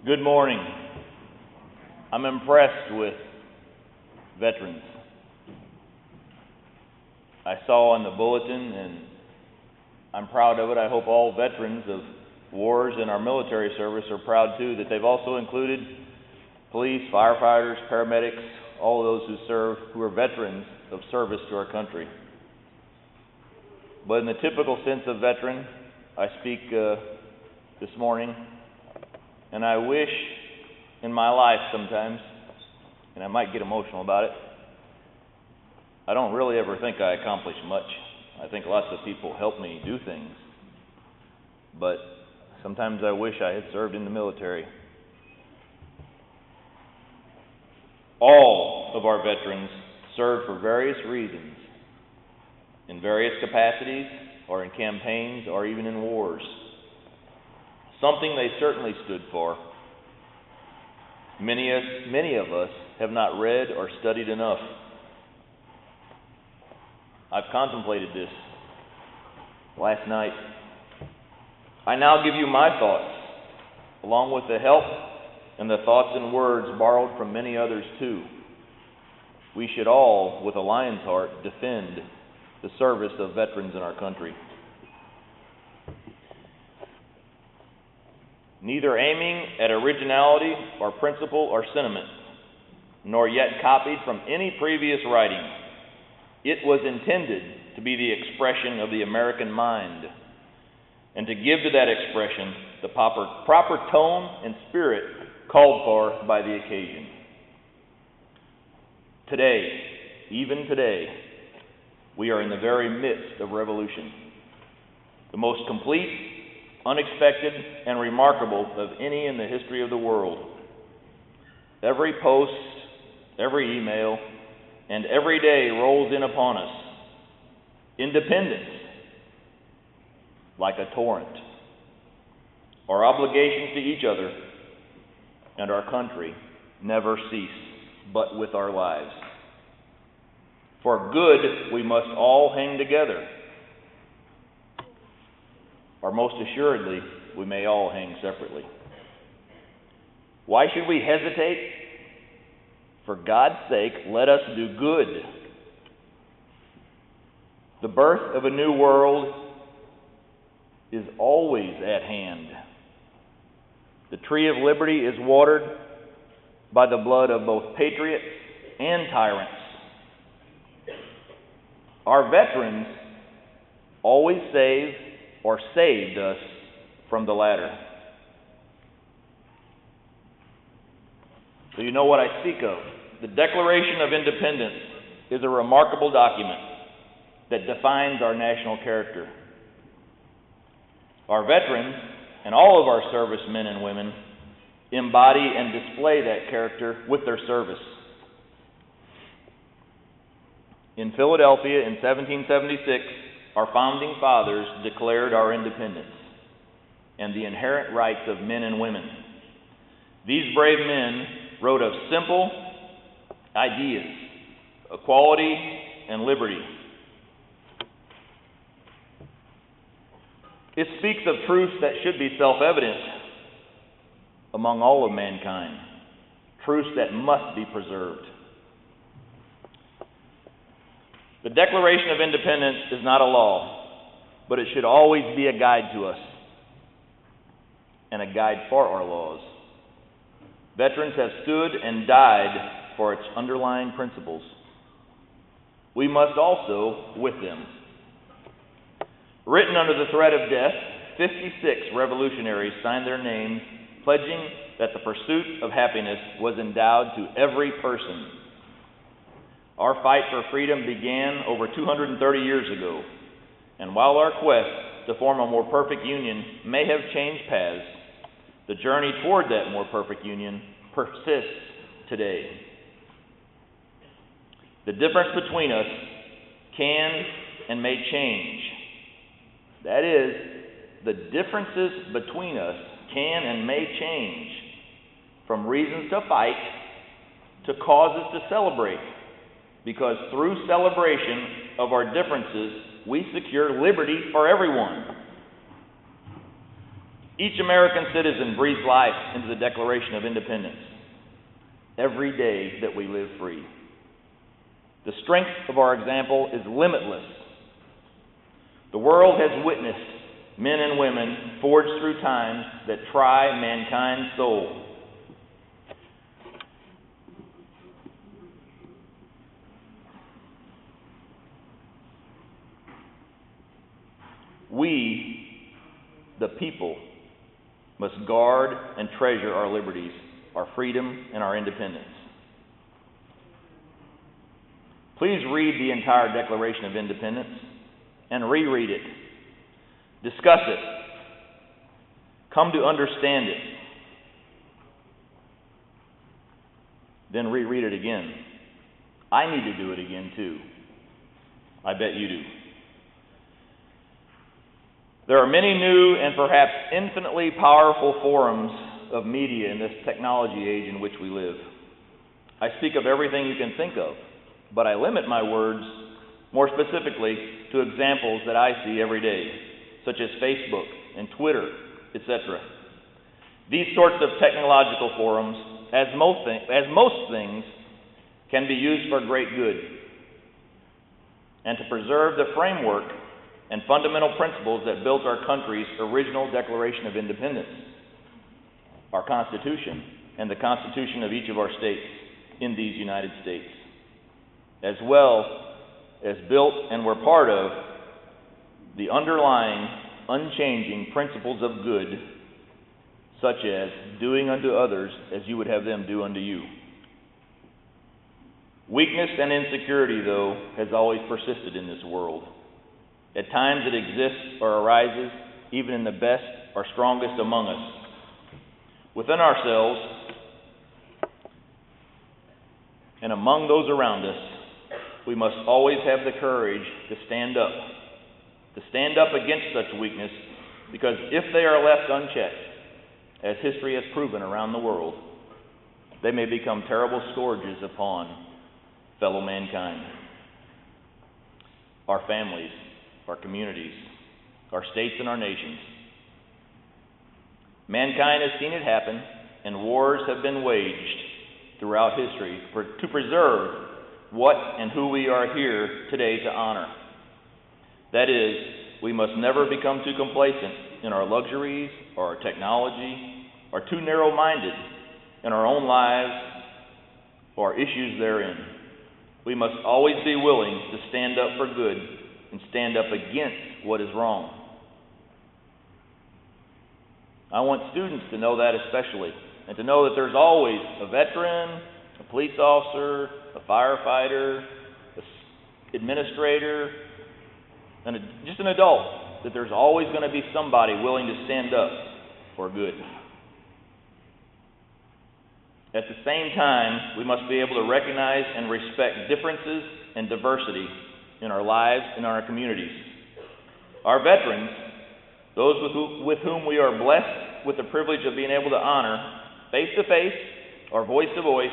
Good morning. I'm impressed with veterans. I saw in the bulletin, and I'm proud of it. I hope all veterans of wars in our military service are proud too, that they've also included police, firefighters, paramedics, all of those who are veterans of service to our country. But in the typical sense of veteran, I speak this morning, and I wish in my life sometimes, and I might get emotional about it, I don't really ever think I accomplish much. I think lots of people help me do things, but sometimes I wish I had served in the military. All of our veterans served for various reasons, in various capacities, or in campaigns, or even in wars. Something they certainly stood for. Many of us have not read or studied enough. I've contemplated this last night. I now give you my thoughts, along with the help and the thoughts and words borrowed from many others too. We should all, with a lion's heart, defend the service of veterans in our country. Neither aiming at originality or principle or sentiment, nor yet copied from any previous writing, it was intended to be the expression of the American mind, and to give to that expression the proper tone and spirit called for by the occasion. Today, even today, we are in the very midst of revolution, the most complete, unexpected, and remarkable of any in the history of the world. Every post, every email, and every day rolls in upon us. Independence, like a torrent. Our obligations to each other and our country never cease, but with our lives. For good, we must all hang together. Or most assuredly, we may all hang separately. Why should we hesitate? For God's sake, let us do good. The birth of a new world is always at hand. The tree of liberty is watered by the blood of both patriots and tyrants. Our veterans always saved us from the latter. So you know what I speak of. The Declaration of Independence is a remarkable document that defines our national character. Our veterans and all of our servicemen and women embody and display that character with their service. In Philadelphia in 1776, our founding fathers declared our independence and the inherent rights of men and women. These brave men wrote of simple ideas, equality and liberty. It speaks of truths that should be self-evident among all of mankind, truths that must be preserved. The Declaration of Independence is not a law, but it should always be a guide to us and a guide for our laws. Veterans have stood and died for its underlying principles. We must also with them. Written under the threat of death, 56 revolutionaries signed their names, pledging that the pursuit of happiness was endowed to every person. Our fight for freedom began over 230 years ago, and while our quest to form a more perfect union may have changed paths, the journey toward that more perfect union persists today. The difference between us can and may change. That is, the differences between us can and may change from reasons to fight to causes to celebrate, because through celebration of our differences, we secure liberty for everyone. Each American citizen breathes life into the Declaration of Independence every day that we live free. The strength of our example is limitless. The world has witnessed men and women forged through times that try mankind's soul. We, the people, must guard and treasure our liberties, our freedom, and our independence. Please read the entire Declaration of Independence and reread it. Discuss it. Come to understand it. Then reread it again. I need to do it again too. I bet you do. There are many new and perhaps infinitely powerful forms of media in this technology age in which we live. I speak of everything you can think of, but I limit my words more specifically to examples that I see every day, such as Facebook and Twitter, etc. These sorts of technological forums, as most things, can be used for great good and to preserve the framework and fundamental principles that built our country's original Declaration of Independence, our Constitution, and the Constitution of each of our states in these United States, as well as built and were part of the underlying, unchanging principles of good, such as doing unto others as you would have them do unto you. Weakness and insecurity, though, has always persisted in this world. At times it exists or arises even in the best or strongest among us. Within ourselves and among those around us, we must always have the courage to stand up against such weakness, because if they are left unchecked, as history has proven around the world, they may become terrible scourges upon fellow mankind, our families, our communities, our states, and our nations. Mankind has seen it happen, and wars have been waged throughout history to preserve what and who we are here today to honor. That is, we must never become too complacent in our luxuries or our technology, or too narrow-minded in our own lives or issues therein. We must always be willing to stand up for good and stand up against what is wrong. I want students to know that especially, and to know that there's always a veteran, a police officer, a firefighter, an administrator, and just an adult, that there's always going to be somebody willing to stand up for good. At the same time, we must be able to recognize and respect differences and diversity in our lives and in our communities. Our veterans, those with whom we are blessed with the privilege of being able to honor face to face or voice to voice,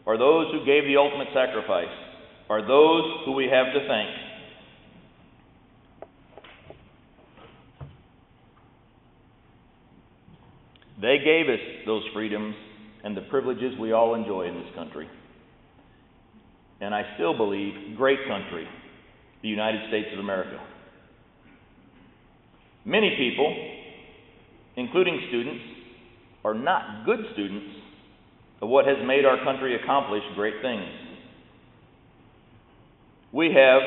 are those who gave the ultimate sacrifice, are those who we have to thank. They gave us those freedoms and the privileges we all enjoy in this country. And I still believe, great country, the United States of America. Many people, including students, are not good students of what has made our country accomplish great things. We have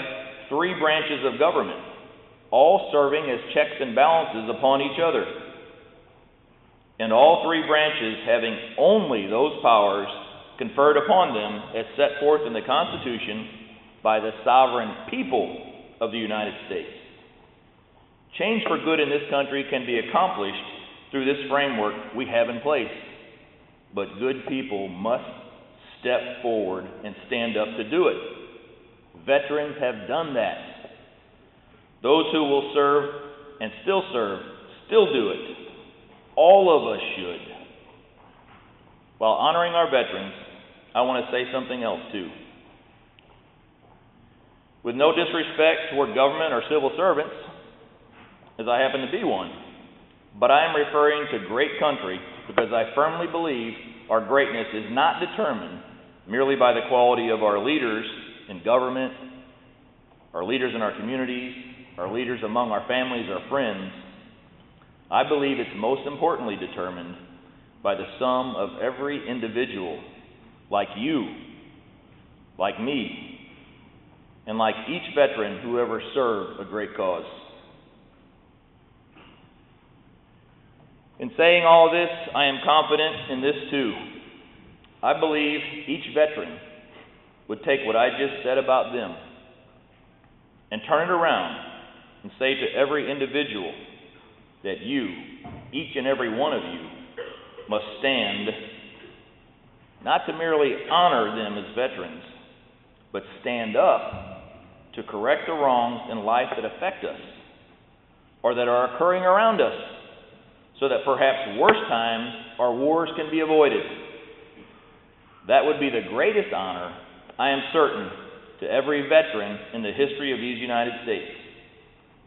3 branches of government, all serving as checks and balances upon each other, and all 3 branches having only those powers conferred upon them as set forth in the Constitution by the sovereign people of the United States. Change for good in this country can be accomplished through this framework we have in place, but good people must step forward and stand up to do it. Veterans have done that. Those who will serve and still do it. All of us should. While honoring our veterans, I want to say something else too. With no disrespect toward government or civil servants, as I happen to be one, but I am referring to great country because I firmly believe our greatness is not determined merely by the quality of our leaders in government, our leaders in our communities, our leaders among our families, our friends. I believe it's most importantly determined by the sum of every individual, like you, like me, and like each veteran who ever served a great cause. In saying all of this, I am confident in this too. I believe each veteran would take what I just said about them and turn it around and say to every individual that you, each and every one of you, must stand, not to merely honor them as veterans, but stand up to correct the wrongs in life that affect us or that are occurring around us, so that perhaps worse times or wars can be avoided. That would be the greatest honor, I am certain, to every veteran in the history of these United States.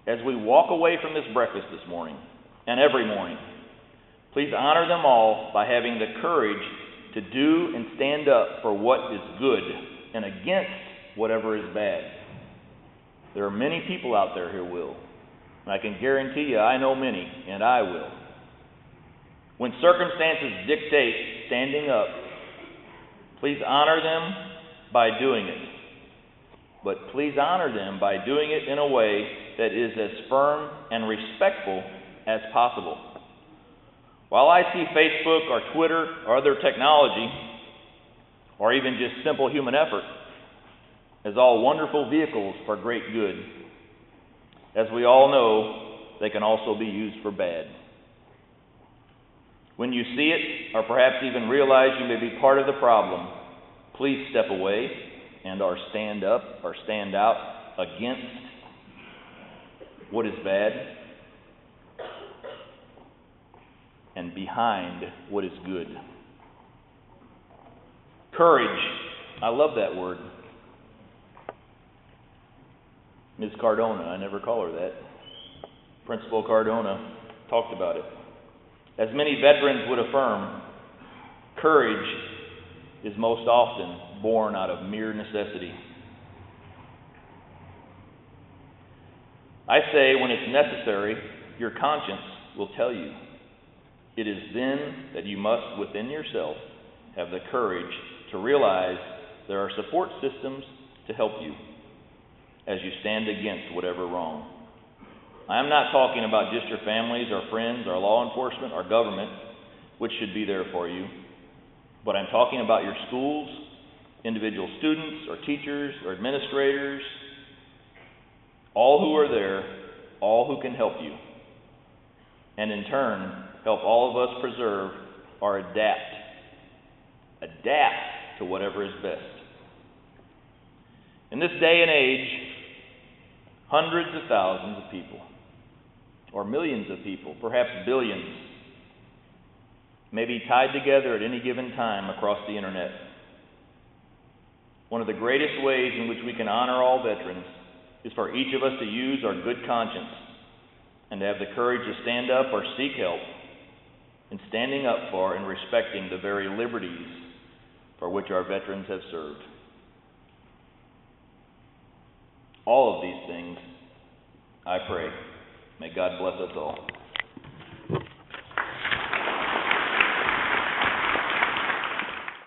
As we walk away from this breakfast this morning, and every morning, please honor them all by having the courage to do and stand up for what is good and against whatever is bad. There are many people out there who will, and I can guarantee you I know many, and I will. When circumstances dictate standing up, please honor them by doing it. But please honor them by doing it in a way that is as firm and respectful as possible. While I see Facebook or Twitter or other technology, or even just simple human effort, as all wonderful vehicles for great good, as we all know, they can also be used for bad. When you see it, or perhaps even realize you may be part of the problem, please step away and or stand up or stand out against what is bad and behind what is good. Courage. I love that word. Ms. Cardona, I never call her that. Principal Cardona talked about it. As many veterans would affirm, courage is most often born out of mere necessity. I say when it's necessary, your conscience will tell you. It is then that you must, within yourself, have the courage to realize there are support systems to help you as you stand against whatever wrong. I am not talking about just your families or friends or law enforcement or government, which should be there for you, but I'm talking about your schools, individual students or teachers or administrators, all who are there, all who can help you, and in turn help all of us preserve or adapt to whatever is best. In this day and age, hundreds of thousands of people, or millions of people, perhaps billions, may be tied together at any given time across the internet. One of the greatest ways in which we can honor all veterans is for each of us to use our good conscience and to have the courage to stand up or seek help in standing up for and respecting the very liberties for which our veterans have served. All of these things, I pray, may God bless us all.